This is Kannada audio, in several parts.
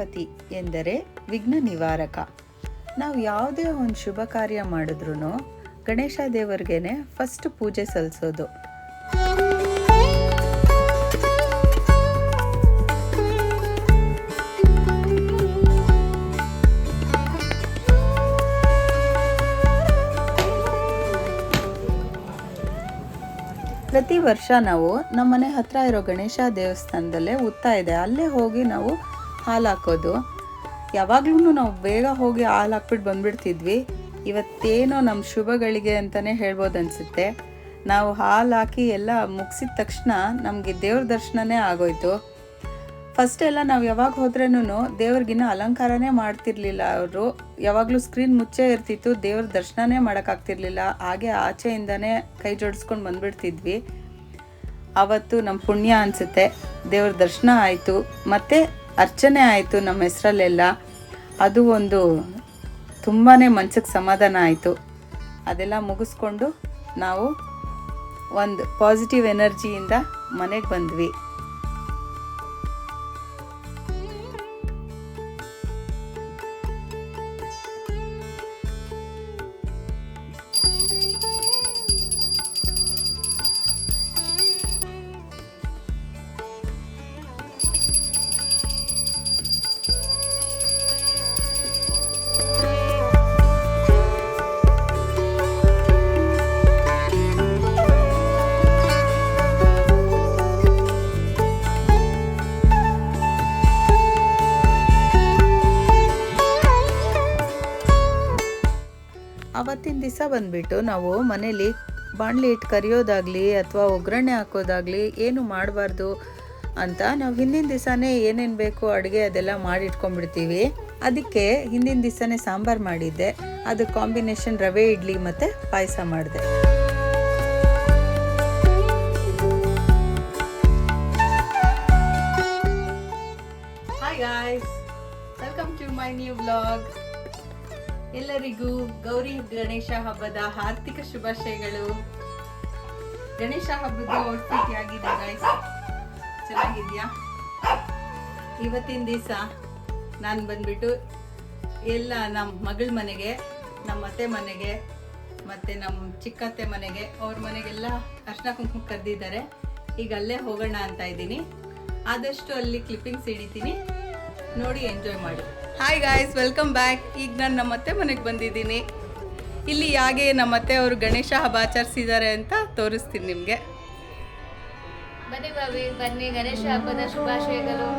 ಗಣಪತಿ ಎಂದರೆ ವಿಘ್ನ ನಿವಾರಕ. ನಾವು ಯಾವುದೇ ಒಂದು ಶುಭ ಕಾರ್ಯ ಮಾಡಿದ್ರೂ ಗಣೇಶ ದೇವರಿಗೇನೆ ಫಸ್ಟ್ ಪೂಜೆ ಸಲ್ಲಿಸೋದು. ಪ್ರತಿ ವರ್ಷ ನಾವು ನಮ್ಮನೆ ಹತ್ರ ಇರೋ ಗಣೇಶ ದೇವಸ್ಥಾನದಲ್ಲೇ ಉತ್ತಾ ಇದೆ, ಅಲ್ಲೇ ಹೋಗಿ ನಾವು ಹಾಲು ಹಾಕೋದು. ಯಾವಾಗ್ಲೂ ನಾವು ಬೇಗ ಹೋಗಿ ಹಾಲು ಹಾಕ್ಬಿಟ್ಟು ಬಂದ್ಬಿಡ್ತಿದ್ವಿ. ಇವತ್ತೇನೋ ನಮ್ಮ ಶುಭಗಳಿಗೆ ಅಂತಲೇ ಹೇಳ್ಬೋದು ಅನಿಸುತ್ತೆ. ನಾವು ಹಾಲು ಹಾಕಿ ಎಲ್ಲ ಮುಗಿಸಿದ ತಕ್ಷಣ ನಮಗೆ ದೇವ್ರ ದರ್ಶನನೇ ಆಗೋಯ್ತು. ಫಸ್ಟ್ ಎಲ್ಲ ನಾವು ಯಾವಾಗ ಹೋದ್ರೂ ದೇವ್ರಿಗಿನ್ನ ಅಲಂಕಾರನೇ ಮಾಡ್ತಿರ್ಲಿಲ್ಲ. ಅವರು ಯಾವಾಗಲೂ ಸ್ಕ್ರೀನ್ ಮುಚ್ಚೇ ಇರ್ತಿತ್ತು, ದೇವ್ರ ದರ್ಶನನೇ ಮಾಡೋಕ್ಕಾಗ್ತಿರ್ಲಿಲ್ಲ. ಹಾಗೆ ಆಚೆಯಿಂದನೇ ಕೈ ಜೋಡಿಸ್ಕೊಂಡು ಬಂದುಬಿಡ್ತಿದ್ವಿ. ಆವತ್ತು ನಮ್ಮ ಪುಣ್ಯ ಅನಿಸುತ್ತೆ, ದೇವ್ರ ದರ್ಶನ ಆಯಿತು ಮತ್ತು ಅರ್ಚನೆ ಆಯಿತು ನಮ್ಮ ಹೆಸರಲ್ಲೆಲ್ಲ. ಅದು ಒಂದು ತುಂಬಾ ಮನ್ಸಿಗೆ ಸಮಾಧಾನ ಆಯಿತು. ಅದೆಲ್ಲ ಮುಗಿಸ್ಕೊಂಡು ನಾವು ಒಂದು ಪಾಸಿಟಿವ್ ಎನರ್ಜಿಯಿಂದ ಮನೆಗೆ ಬಂದ್ವಿ. ಅವತ್ತಿನ ದಿವಸ ಬಂದುಬಿಟ್ಟು ನಾವು ಮನೇಲಿ ಬಾಣಲಿ ಇಟ್ಟು ಕರಿಯೋದಾಗಲಿ ಅಥವಾ ಒಗ್ಗರಣೆ ಹಾಕೋದಾಗಲಿ ಏನು ಮಾಡಬಾರ್ದು ಅಂತ ನಾವು ಹಿಂದಿನ ದಿವಸನೇ ಏನೇನು ಬೇಕು ಅಡುಗೆ ಅದೆಲ್ಲ ಮಾಡಿ ಇಟ್ಕೊಂಡ್ಬಿಡ್ತೀವಿ. ಅದಕ್ಕೆ ಹಿಂದಿನ ದಿವಸನೇ ಸಾಂಬಾರು ಮಾಡಿದ್ದೆ. ಅದು ಕಾಂಬಿನೇಷನ್ ರವೆ ಇಡ್ಲಿ ಮತ್ತು ಪಾಯಸ ಮಾಡಿದೆ. Hi guys, welcome to my new vlog. ಎಲ್ಲರಿಗೂ ಗೌರಿ ಗಣೇಶ ಹಬ್ಬದ ಹಾರ್ದಿಕ ಶುಭಾಶಯಗಳು. ಗಣೇಶ ಹಬ್ಬದ ಔಟ್ಫಿಟ್ ಆಗಿದೆ ಗಾಯ್ಸ್, ಚೆನ್ನಾಗಿದ್ಯಾ? ಇವತ್ತಿನ ದಿವಸ ನಾನು ಬಂದ್ಬಿಟ್ಟು ಎಲ್ಲ ನಮ್ಮ ಮಗಳ ಮನೆಗೆ, ನಮ್ಮ ಅತ್ತೆ ಮನೆಗೆ ಮತ್ತು ನಮ್ಮ ಚಿಕ್ಕತ್ತೆ ಮನೆಗೆ, ಅವ್ರ ಮನೆಗೆಲ್ಲ ಅರ್ಶಿನ ಕುಂಕುಮ ಕರೆದಿದ್ದಾರೆ. ಈಗ ಅಲ್ಲೇ ಹೋಗೋಣ ಅಂತ ಇದ್ದೀನಿ. ಆದಷ್ಟು ಅಲ್ಲಿ ಕ್ಲಿಪ್ಪಿಂಗ್ಸ್ ಹಿಡಿತೀನಿ, ನೋಡಿ ಎಂಜಾಯ್ ಮಾಡಿ. Hi guys, welcome back. ಈಗ ನಾನು ನಮ್ಮ ಅತ್ತೆ ಮನೆಗೆ ಬಂದಿದ್ದೀನಿ. ಇಲ್ಲಿ ಹಾಗೆ ನಮ್ಮ ಅತ್ತೆ ಅವರು ಗಣೇಶ ಹಬ್ಬ ಆಚರಿಸಿದ್ದಾರೆ ಅಂತ ತೋರಿಸ್ತೀನಿ ನಿಮಗೆ. ಬನ್ನಿ ಬಾಬಿ, ಬನ್ನಿ, ಗಣೇಶ ಹಬ್ಬದ ಶುಭಾಶಯಗಳು.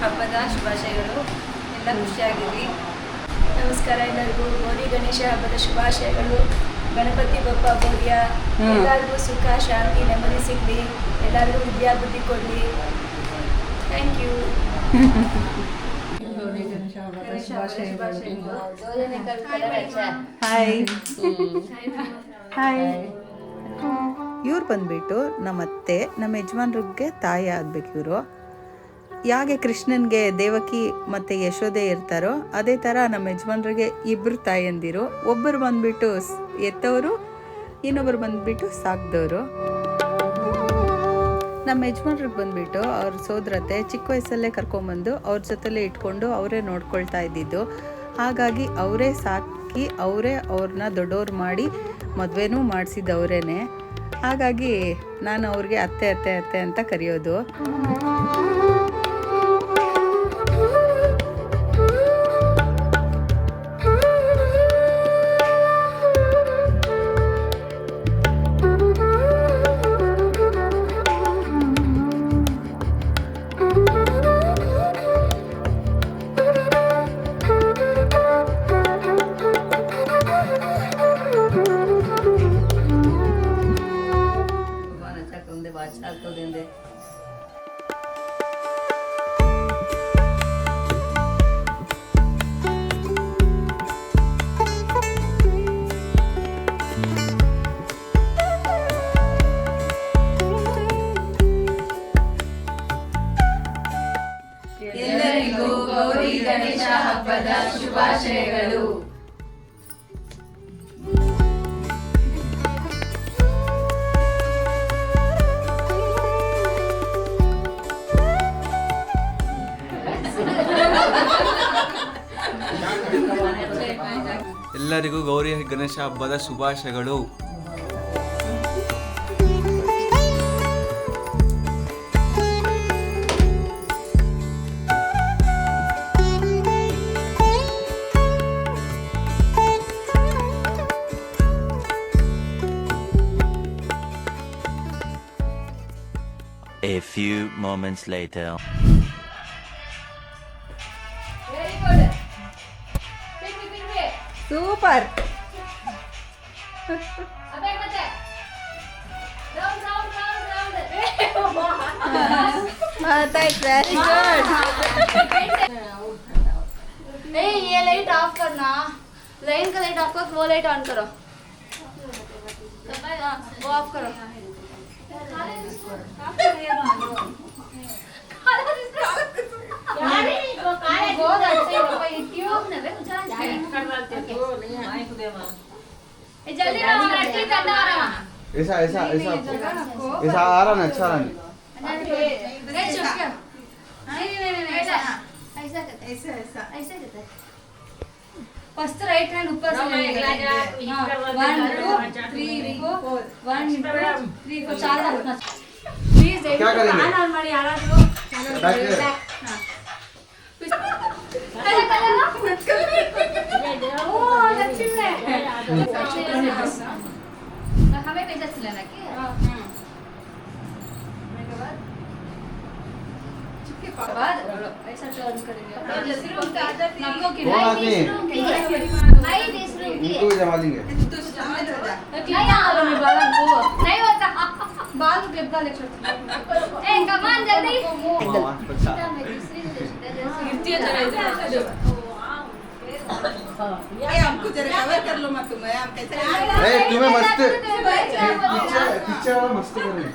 ಹಬ್ಬದ ಶುಭಾಶಯಗಳು. ಎಲ್ಲ ಖುಷಿಯಾಗಿರಿ. ನಮಸ್ಕಾರ ಎಲ್ಲರಿಗೂ. ಗೌರಿ ಗಣೇಶ ಹಬ್ಬದ ಶುಭಾಶಯಗಳು. ಗಣಪತಿ ಬಪ್ಪ ಗೌರಿಯ ಎಲ್ಲರಿಗೂ ಸುಖ, ಶಾಂತಿ, ನೆಮ್ಮದಿ ಸಿಗಲಿ. ಎಲ್ಲರಿಗೂ ವಿದ್ಯಾ ಬುದ್ಧಿ ಕೊಡಲಿ. Thank you. ಗೌರಿ ಗಣೇಶ ಹಬ್ಬದ ಶುಭಾಶಯಗಳು. ಹಾಯ್. ಇವ್ರು ಬಂದ್ಬಿಟ್ಟು ನಮ್ಮ ಅತ್ತೆ, ನಮ್ಮ ಯಜಮಾನ್ರಿಗೆ ತಾಯಿ ಆಗ್ಬೇಕು ಇವರು. ಯಾಕೆ ಕೃಷ್ಣನ್ಗೆ ದೇವಕಿ ಮತ್ತು ಯಶೋದೆ ಇರ್ತಾರೋ ಅದೇ ಥರ ನಮ್ಮ ಯಜಮಾನ್ರಿಗೆ ಇಬ್ಬರು ತಾಯಂದಿರು. ಒಬ್ಬರು ಬಂದ್ಬಿಟ್ಟು ಎತ್ತವರು, ಇನ್ನೊಬ್ಬರು ಬಂದ್ಬಿಟ್ಟು ಸಾಕ್ದವರು. ನಮ್ಮ ಯಜಮಾನ್ರಿಗೆ ಬಂದ್ಬಿಟ್ಟು ಅವ್ರ ಸೋದರತೆ ಚಿಕ್ಕ ವಯಸ್ಸಲ್ಲೇ ಕರ್ಕೊಂಬಂದು ಅವ್ರ ಜೊತೆಲೇ ಇಟ್ಕೊಂಡು ಅವರೇ ನೋಡ್ಕೊಳ್ತಾ ಇದ್ದಿದ್ದು. ಹಾಗಾಗಿ ಅವರೇ ಸಾಕಿ ಅವರೇ ಅವ್ರನ್ನ ದೊಡ್ಡವ್ರು ಮಾಡಿ ಮದುವೆನೂ ಮಾಡಿಸಿದವರೇನೆ. ಹಾಗಾಗಿ ನಾನು ಅವ್ರಿಗೆ ಅತ್ತೆ ಅತ್ತೆ ಅತ್ತೆ ಅಂತ ಕರೆಯೋದು. ಎಲ್ಲರಿಗೂ ಗೌರಿ ಗಣೇಶ ಹಬ್ಬದ ಶುಭಾಶಯಗಳು. ಎಲ್ಲರಿಗೂ ಗೌರಿ ಗಣೇಶ ಹಬ್ಬದ ಶುಭಾಶಯಗಳು. A few moments later. Very good. Super. ಅದೇ ಮತ್ತೆ round round round round. Very good. ए ये लाइट ऑफ करना, लाइन का लाइट ऑफ करो, वो लाइट ऑन करो, वो ऑफ करो. बहुत अच्छे ट्यूब जल्दी करना आ रहा. ऐसा ऐसा ऐसा ऐसा आ रहा ना, अच्छा रहा नहीं. फर्स्ट राइट हैंड ऊपर से लेगा. 1 2 3 4 1 2 3 4 चार रखना. प्लीज क्या करेंगे? ऑन ಮಾಡಿ ಯಾರಾದರೂ हमें कैसा सिलाना कि बाद ऐसा टर्न करेंगे. हमको की कौन आदमी? नहीं दिस रूम की इनको भी जमा देंगे. नहीं आलो मैं बाल को नहीं होता बाल क्लिप का लेक्चर. ए कम ऑन जल्दी. गिरती है जरा इधर. हमको जरा कवर कर लो मत तुम. हम कैसे ए तुम्हें मस्त पिक्चर पिक्चर वाला मस्त करेंगे.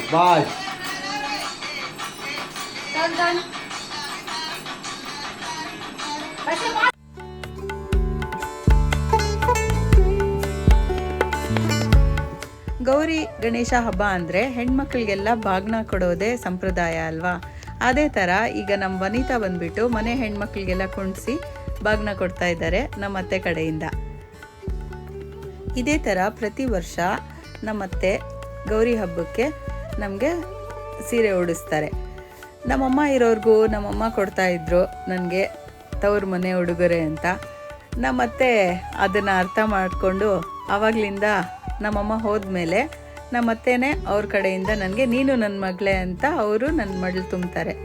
शाबाश. डन ऐसे ಗೌರಿ ಗಣೇಶ ಹಬ್ಬ ಅಂದರೆ ಹೆಣ್ಮಕ್ಳಿಗೆಲ್ಲ ಬಾಗ್ನ ಕೊಡೋದೇ ಸಂಪ್ರದಾಯ ಅಲ್ವಾ. ಅದೇ ಥರ ಈಗ ನಮ್ಮ ವನಿತಾ ಬಂದ್ಬಿಟ್ಟು ಮನೆ ಹೆಣ್ಮಕ್ಳಿಗೆಲ್ಲ ಕುಣಿಸಿ ಬಾಗ್ನ ಕೊಡ್ತಾ ಇದ್ದಾರೆ ನಮ್ಮ ಅತ್ತೆ ಕಡೆಯಿಂದ. ಇದೇ ಥರ ಪ್ರತಿ ವರ್ಷ ನಮ್ಮತ್ತೆ ಗೌರಿ ಹಬ್ಬಕ್ಕೆ ನಮಗೆ ಸೀರೆ ಉಡಿಸ್ತಾರೆ. ನಮ್ಮಮ್ಮ ಇರೋರ್ಗೂ ನಮ್ಮಮ್ಮ ಕೊಡ್ತಾಯಿದ್ರು ನನಗೆ ತವ್ರ ಮನೆ ಉಡುಗೊರೆ ಅಂತ. ನಮ್ಮತ್ತೆ ಅದನ್ನು ಅರ್ಥ ಮಾಡಿಕೊಂಡು ಆವಾಗಲಿಂದ ನಮ್ಮಮ್ಮ ಹೋದ್ಮೇಲೆ ನಮ್ಮತ್ತೇನೆ ಅವ್ರ ಕಡೆಯಿಂದ ನನಗೆ ನೀನು ನನ್ನ ಮಗಳೇ ಅಂತ ಅವರು ನನ್ನ ಮಡ್ಲು ತುಂಬ್ತಾರೆ.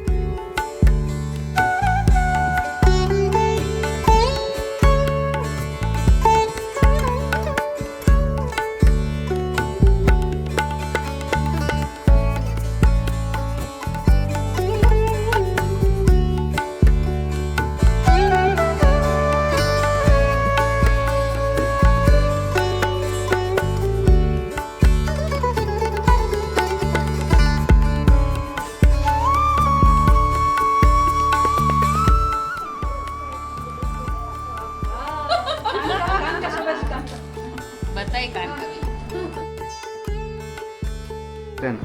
10.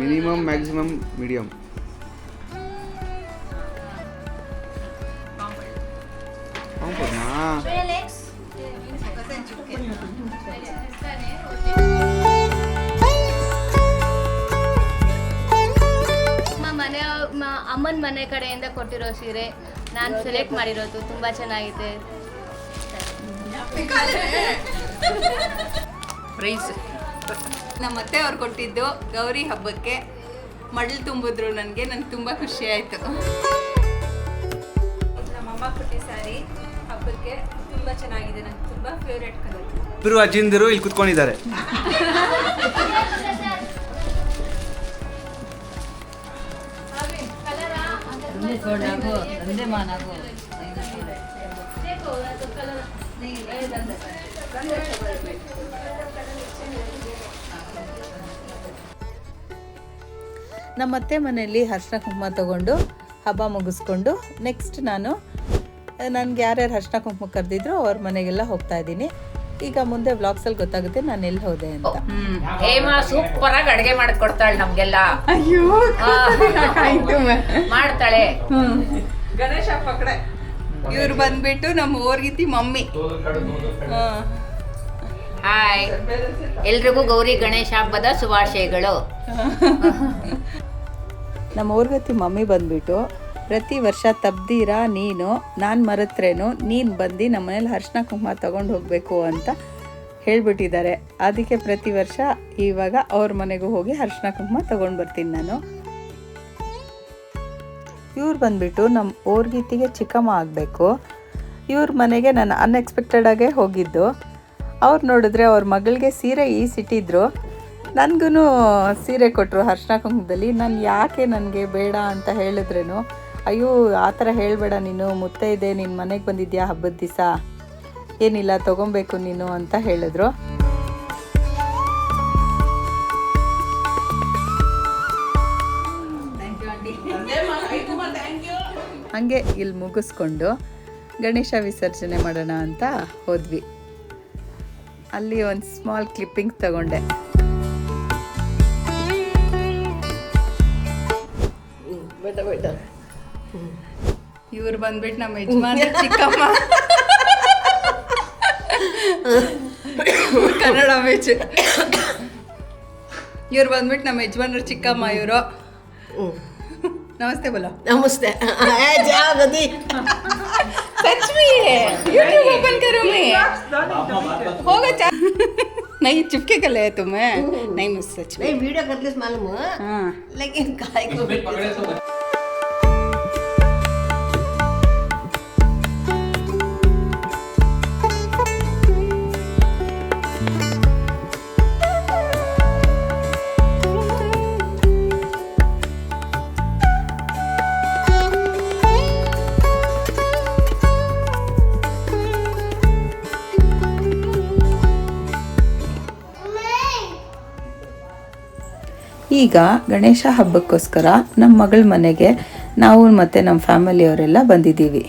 Minimum, maximum, medium. ಅಮ್ಮನ ಮನೆ ಕಡೆಯಿಂದ ಕೊಟ್ಟಿರೋ ಸೀರೆ ನಾನು ಸೆಲೆಕ್ಟ್ ಮಾಡಿರೋದು ತುಂಬಾ ಚೆನ್ನಾಗಿದೆ. ಪ್ರೈಸ್ ನಮ್ಮ ಅತ್ತೆ ಅವ್ರು ಕೊಟ್ಟಿದ್ದು ಗೌರಿ ಹಬ್ಬಕ್ಕೆ ಮಡಲು ತುಂಬಿದ್ರು ನನಗೆ ತುಂಬ ಖುಷಿ ಆಯಿತು. ನಮ್ಮಮ್ಮ ಕೊಟ್ಟಿ ಸ್ಯಾರಿ ಹಬ್ಬಕ್ಕೆ ತುಂಬಾ ಚೆನ್ನಾಗಿದೆ, ನಂಗೆ ತುಂಬಾ ಫೇವ್ರೇಟ್ ಕಲರ್. ಇಬ್ಬರು ಅಜ್ಜಿಂದಿರು ಇಲ್ಲಿ ಕುತ್ಕೊಂಡಿದ್ದಾರೆ. ನಮ್ಮ ಅತ್ತೆ ಮನೆಯಲ್ಲಿ ಅರ್ಶಿನ ಕುಂಕುಮ ತಗೊಂಡು ಹಬ್ಬ ಮುಗಿಸ್ಕೊಂಡು ನೆಕ್ಸ್ಟ್ ನನಗೆ ಯಾರ್ಯಾರು ಅರ್ಶಿನ ಕುಂಕುಮ ಕರೆದಿದ್ರು ಅವ್ರ ಮನೆಗೆಲ್ಲ ಹೋಗ್ತಾ ಇದ್ದೀನಿ. ಈಗ ಮುಂದೆ ವ್ಲಾಗ್ಸಲ್ಲಿ ಗೊತ್ತಾಗುತ್ತೆ ನಾನು ಎಲ್ಲಿ ಹೋದೆ ಅಂತ. ಹೇಮಾ ಸೂಪರ್ ಆಗಿ ಅಡಿಗೆ ಮಾಡಿಕೊಡ್ತಾಳೆ ನಮ್ಗೆಲ್ಲ. ಅಯ್ಯೋ ಮಾಡ್ತಾಳೆ. ಗಣೇಶ ಪಕಡೆ ಇವ್ರು ಬಂದ್ಬಿಟ್ಟು ನಮ್ಮ ಓರ್ಗಿತಿ ಮಮ್ಮಿ. ಹಾಯ್, ಎಲ್ರಿಗೂ ಗೌರಿ ಗಣೇಶ ಹಬ್ಬದ ಶುಭಾಶಯಗಳು. ನಮ್ಮ ಓರ್ಗತಿ ಮಮ್ಮಿ ಬಂದ್ಬಿಟ್ಟು ಪ್ರತಿ ವರ್ಷ ತಬ್ದೀರಾ ನೀನು ನಾನು ಮರೆತ್ರೇನು ನೀನು ಬಂದು ನಮ್ಮ ಮನೇಲಿ ಅರ್ಶಿನ ಕುಂಕುಮ ತೊಗೊಂಡು ಹೋಗಬೇಕು ಅಂತ ಹೇಳಿಬಿಟ್ಟಿದ್ದಾರೆ. ಅದಕ್ಕೆ ಪ್ರತಿ ವರ್ಷ ಇವಾಗ ಅವ್ರ ಮನೆಗೂ ಹೋಗಿ ಅರ್ಶಿನ ಕುಂಕುಮ ತೊಗೊಂಡು ಬರ್ತೀನಿ ನಾನು. ಇವ್ರು ಬಂದ್ಬಿಟ್ಟು ನಮ್ಮ ಓರ್ಗೀತಿಗೆ ಚಿಕ್ಕಮ್ಮ ಆಗಬೇಕು. ಇವ್ರ ಮನೆಗೆ ನಾನು ಅನ್ಎಕ್ಸ್ಪೆಕ್ಟೆಡಾಗೇ ಹೋಗಿದ್ದು. ಅವ್ರು ನೋಡಿದ್ರೆ ಅವ್ರ ಮಗಳಿಗೆ ಸೀರೆ ಈಸಿಟ್ಟಿದ್ರು, ನನಗೂ ಸೀರೆ ಕೊಟ್ಟರು ಅರ್ಶಿನ ಕುಂಕುಮದಲ್ಲಿ. ನಾನು ಯಾಕೆ ನನಗೆ ಬೇಡ ಅಂತ ಹೇಳಿದ್ರೇನು, ಅಯ್ಯೋ ಆ ಥರ ಹೇಳಬೇಡ ನೀನು, ಮುತ್ತೈದೆ ನಿನ್ನ ಮನೆಗೆ ಬಂದಿದ್ಯಾ ಹಬ್ಬದ ದಿವಸ, ಏನಿಲ್ಲ ತೊಗೊಬೇಕು ನೀನು ಅಂತ ಹೇಳಿದ್ರು. ಹಾಗೆ ಇಲ್ಲಿ ಮುಗಿಸ್ಕೊಂಡು ಗಣೇಶ ವಿಸರ್ಜನೆ ಮಾಡೋಣ ಅಂತ ಹೋದ್ವಿ. ಅಲ್ಲಿ ಒಂದು ಸ್ಮಾಲ್ ಕ್ಲಿಪ್ಪಿಂಗ್ ತಗೊಂಡೆ. ಇವ್ರು ಬಂದ್ಬಿಟ್ಟು ನಮ್ಮ ಯಜಮಾನ ಚಿಕ್ಕಮ್ಮ, ಕನ್ನಡ ಮ್ಯಾಚ್. ಇವ್ರು ಬಂದ್ಬಿಟ್ಟು ನಮ್ಮ ಯಜಮಾನ್ರು ಚಿಕ್ಕಮ್ಮ. ಇವರು नमस्ते बोलो. नमस्ते. जाओ गदी. सच में यूट्यूब ओपन करो मैं. होगा चा. नहीं चुपके कर ले तुम्हें. नहीं मुझसे सच में. नहीं वीडियो करते मालूम है. हाँ. लेकिन काय को ಈಗ ಗಣೇಶ ಹಬ್ಬಕ್ಕೋಸ್ಕರ ನಮ್ಮ ಮಗಳ ಮನೆಗೆ ನಾವು ಮತ್ತು ನಮ್ಮ ಫ್ಯಾಮಿಲಿಯವರೆಲ್ಲ ಬಂದಿದ್ದೀವಿ.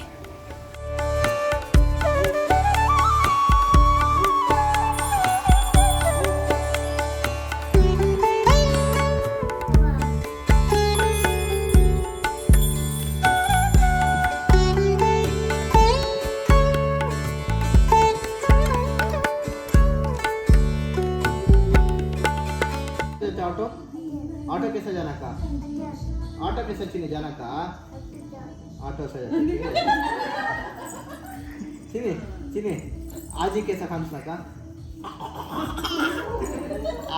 ऑटो कैसे जाना का? ऑटो कैसे चीनी जाना का? ऑटो से चीनी चीनी आज ही कैसा खाना का?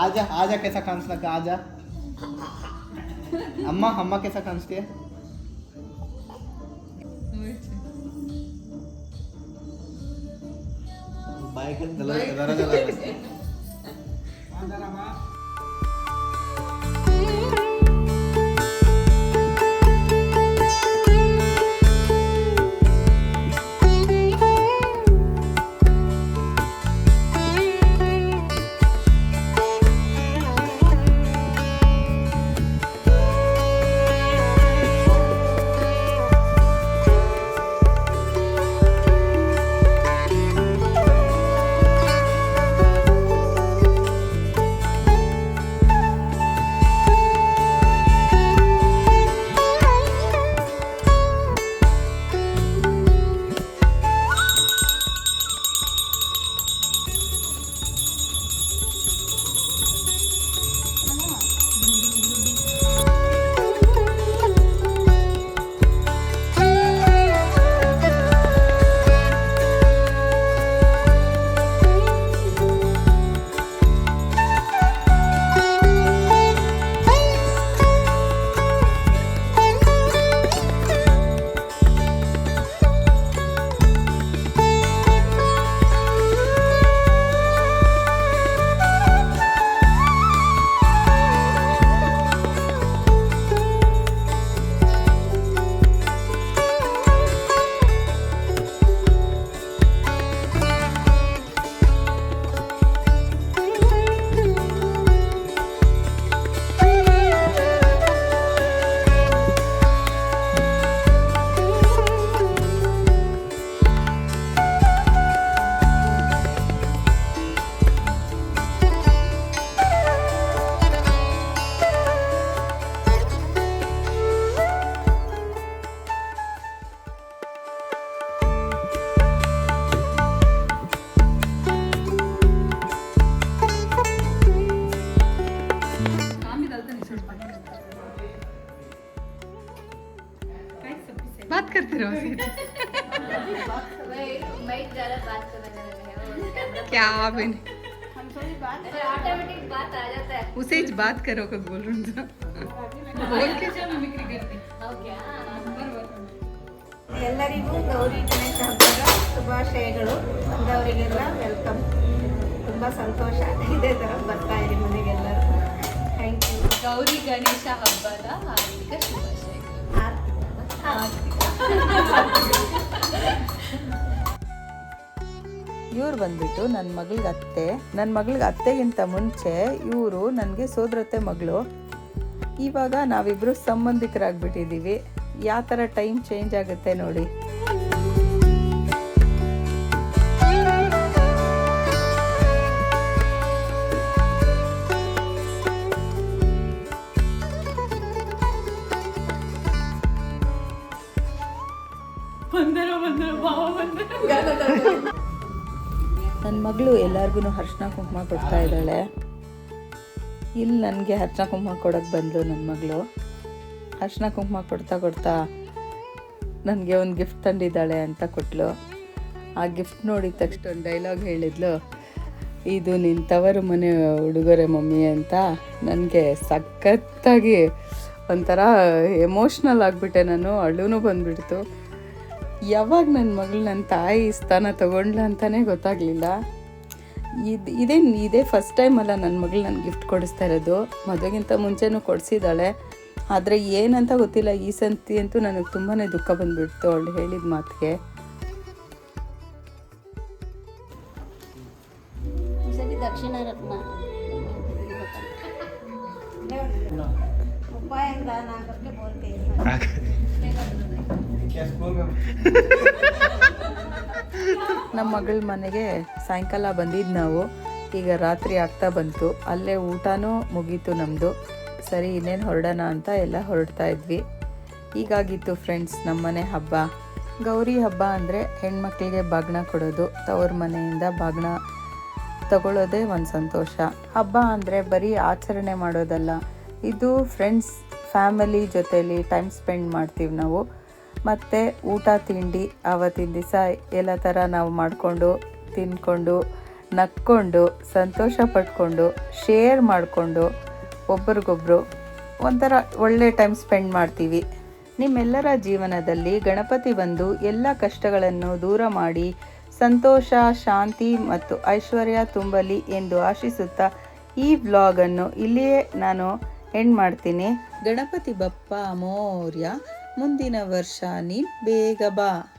आजा आजा कैसा खाना का? आजा अम्मा अम्मा कैसा खाना के? बात करते रहो क्या आप ऑटोमेटिक बात आ जाता है। उसे ही बात करो को बोल रही हूँ बोल के ಎಲ್ಲರಿಗೂ ಗೌರಿ ಗಣೇಶ ಹಬ್ಬದ ಶುಭಾಶಯಗಳು. ಬಂದವರಿಗೆಲ್ಲ ವೆಲ್ಕಮ್. ತುಂಬ ಸಂತೋಷ. ಇದೇ ಥರ ಬರ್ತಾ ಇರಿ ಮನೆಗೆಲ್ಲರೂ. Thank you. ಗೌರಿ ಗಣೇಶ ಹಬ್ಬದ ಹಾರ್ದಿಕ ಶುಭಾಶಯಗಳು. ಇವ್ರು ಬಂದ್ಬಿಟ್ಟು ನನ್ನ ಮಗಳಿಗೆ ಅತ್ತೆ. ನನ್ನ ಮಗಳಿಗೆ ಅತ್ತೆಗಿಂತ ಮುಂಚೆ ಇವರು ನನಗೆ ಸೋದರತ್ತೆ ಮಗಳು. ಇವಾಗ ನಾವಿಬ್ಬರು ಸಂಬಂಧಿಕರಾಗ್ಬಿಟ್ಟಿದ್ದೀವಿ. ಯಾವ ಥರ ಟೈಮ್ ಚೇಂಜ್ ಆಗುತ್ತೆ ನೋಡಿ. ನನ್ನ ಮಗಳು ಎಲ್ಲರಿಗೂ ಅರ್ಶಿನ ಕುಂಕುಮ ಕೊಡ್ತಾ ಇದ್ದಾಳೆ. ಇಲ್ಲಿ ನನಗೆ ಅರ್ಶಿನ ಕುಂಕುಮ ಕೊಡೋಕ್ಕೆ ಬಂದಳು ನನ್ನ ಮಗಳು. ಅರ್ಶಿನ ಕುಂಕುಮ ಕೊಡ್ತಾ ನನಗೆ ಒಂದು ಗಿಫ್ಟ್ ತಂದಿದ್ದಾಳೆ ಅಂತ ಕೊಟ್ಟಳು. ಆ ಗಿಫ್ಟ್ ನೋಡಿದ ತಕ್ಷಣ ಒಂದು ಡೈಲಾಗ್ ಹೇಳಿದ್ಲು, ಇದು ನಿನ್ನ ತವರು ಮನೆ ಉಡುಗೊರೆ ಮಮ್ಮಿ ಅಂತ. ನನಗೆ ಸಖತ್ತಾಗಿ ಒಂಥರ ಎಮೋಷ್ನಲ್ ಆಗಿಬಿಟ್ಟೆ ನಾನು. ಅಳುನೂ ಬಂದುಬಿಡ್ತು. ಯಾವಾಗ ನನ್ನ ಮಗಳು ನನ್ನ ತಾಯಿ ಸ್ಥಾನ ತೊಗೊಂಡ್ಲ ಅಂತಲೇ ಗೊತ್ತಾಗಲಿಲ್ಲ. ಇದೇ ಫಸ್ಟ್ ಟೈಮ್ ಅಲ್ಲ ನನ್ನ ಮಗಳು ನನಗೆ ಗಿಫ್ಟ್ ಕೊಡಿಸ್ತಾ ಇರೋದು. ಮದುವೆಗಿಂತ ಮುಂಚೆನೂ ಕೊಡಿಸಿದ್ದಾಳೆ. ಆದರೆ ಏನಂತ ಗೊತ್ತಿಲ್ಲ, ಈ ಸಂತಿ ಅಂತೂ ನನಗೆ ತುಂಬಾ ದುಃಖ ಬಂದುಬಿಡ್ತು ಅವಳು ಹೇಳಿದ ಮಾತಿಗೆ. ದಕ್ಷಿಣ ರತ್ನ ನಮ್ಮ ಮಗಳ ಮನೆಗೆ ಸಾಯಂಕಾಲ ಬಂದಿದ್ದು ನಾವು. ಈಗ ರಾತ್ರಿ ಆಗ್ತಾ ಬಂತು. ಅಲ್ಲೇ ಊಟನೂ ಮುಗೀತು ನಮ್ಮದು. ಸರಿ ಇನ್ನೇನು ಹೊರಡೋಣ ಅಂತ ಎಲ್ಲ ಹೊರಡ್ತಾ ಇದ್ವಿ. ಹೀಗಾಗಿತ್ತು ಫ್ರೆಂಡ್ಸ್ ನಮ್ಮನೆ ಹಬ್ಬ. ಗೌರಿ ಹಬ್ಬ ಅಂದರೆ ಹೆಣ್ಮಕ್ಳಿಗೆ ಬಾಗ್ನ ಕೊಡೋದು, ತವ್ರ ಮನೆಯಿಂದ ಬಾಗ್ನ ತಗೊಳ್ಳೋದೇ ಒಂದು ಸಂತೋಷ. ಹಬ್ಬ ಅಂದರೆ ಬರೀ ಆಚರಣೆ ಮಾಡೋದಲ್ಲ, ಇದು ಫ್ರೆಂಡ್ಸ್ ಫ್ಯಾಮಿಲಿ ಜೊತೇಲಿ ಟೈಮ್ ಸ್ಪೆಂಡ್ ಮಾಡ್ತೀವಿ ನಾವು. ಮತ್ತು ಊಟ ತಿಂಡಿ ಆವತ್ತಿನ ದಿವಸ ಎಲ್ಲ ಥರ ನಾವು ಮಾಡಿಕೊಂಡು ತಿಂದ್ಕೊಂಡು ನಕ್ಕೊಂಡು ಸಂತೋಷ ಪಟ್ಕೊಂಡು ಶೇರ್ ಮಾಡಿಕೊಂಡು ಒಬ್ರಿಗೊಬ್ರು ಒಂಥರ ಒಳ್ಳೆ ಟೈಮ್ ಸ್ಪೆಂಡ್ ಮಾಡ್ತೀವಿ. ನಿಮ್ಮೆಲ್ಲರ ಜೀವನದಲ್ಲಿ ಗಣಪತಿ ಬಂದು ಎಲ್ಲ ಕಷ್ಟಗಳನ್ನು ದೂರ ಮಾಡಿ ಸಂತೋಷ, ಶಾಂತಿ ಮತ್ತು ಐಶ್ವರ್ಯ ತುಂಬಲಿ ಎಂದು ಆಶಿಸುತ್ತಾ ಈ ವ್ಲಾಗನ್ನು ಇಲ್ಲಿಯೇ ನಾನು ಎಂಡ್ ಮಾಡ್ತೀನಿ. ಗಣಪತಿ ಬಪ್ಪ ಮೋರ್ಯ. ಮುಂದಿನ ವರ್ಷ ನೀನು ಬೇಗ ಬಾ.